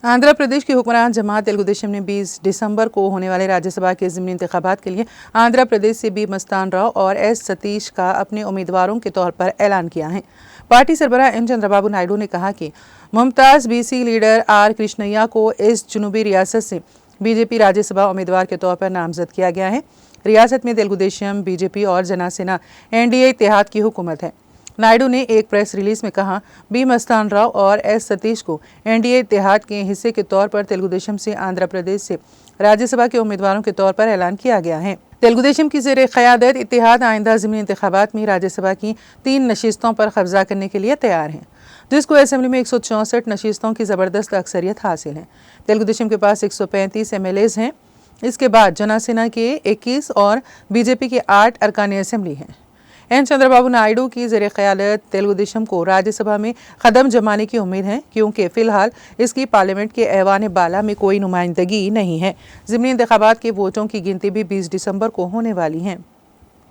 आंध्र प्रदेश की हुक्मरान जमात तेलुगुदेशम ने 20 दिसंबर को होने वाले राज्यसभा के ज़िमनी इंतखाबात के लिए आंध्र प्रदेश से बी मस्तान राव और एस सतीश का अपने उम्मीदवारों के तौर पर ऐलान किया है। पार्टी सरबराह एन चंद्रबाबू नायडू ने कहा कि मुमताज़ बीसी लीडर आर कृष्णैया को इस जुनूबी रियासत से बीजेपी राज्यसभा उम्मीदवार के तौर पर नामजद किया गया है। रियासत में तेलुगुदेशम, बीजेपी और जनसेना एनडीए इत्तेहाद की हुकूमत है। नायडू ने एक प्रेस रिलीज में कहा, बी मस्तान राव और एस सतीश को एनडीए इत्तेहाद के हिस्से के तौर पर तेलुगुदेशम से आंध्र प्रदेश से राज्यसभा के उम्मीदवारों के तौर पर ऐलान किया गया है। तेलुगुदेशम की ज़ेर क़यादत इत्तेहाद आइंदा ज़िमनी इंतखाबात में राज्यसभा की 3 नशिस्तों पर कब्जा करने के लिए तैयार है, जिसको असेंबली में 164 नशिस्तों की ज़बरदस्त अक्सरियत हासिल है। तेलुगुदेशम के पास 135 MLAs हैं। इसके बाद जनसेना के 21 और बीजेपी के 8 अरकान असेंबली हैं। एन चंद्रबाबू नायडू की ज़ेर क़यादत तेलुगुदेशम को राज्यसभा में कदम जमाने की उम्मीद है, क्योंकि फ़िलहाल इसकी पार्लियामेंट के ऐवान बाला में कोई नुमाइंदगी नहीं है। ज़िमनी इंतखाबात के वोटों की गिनती भी 20 दिसंबर को होने वाली है।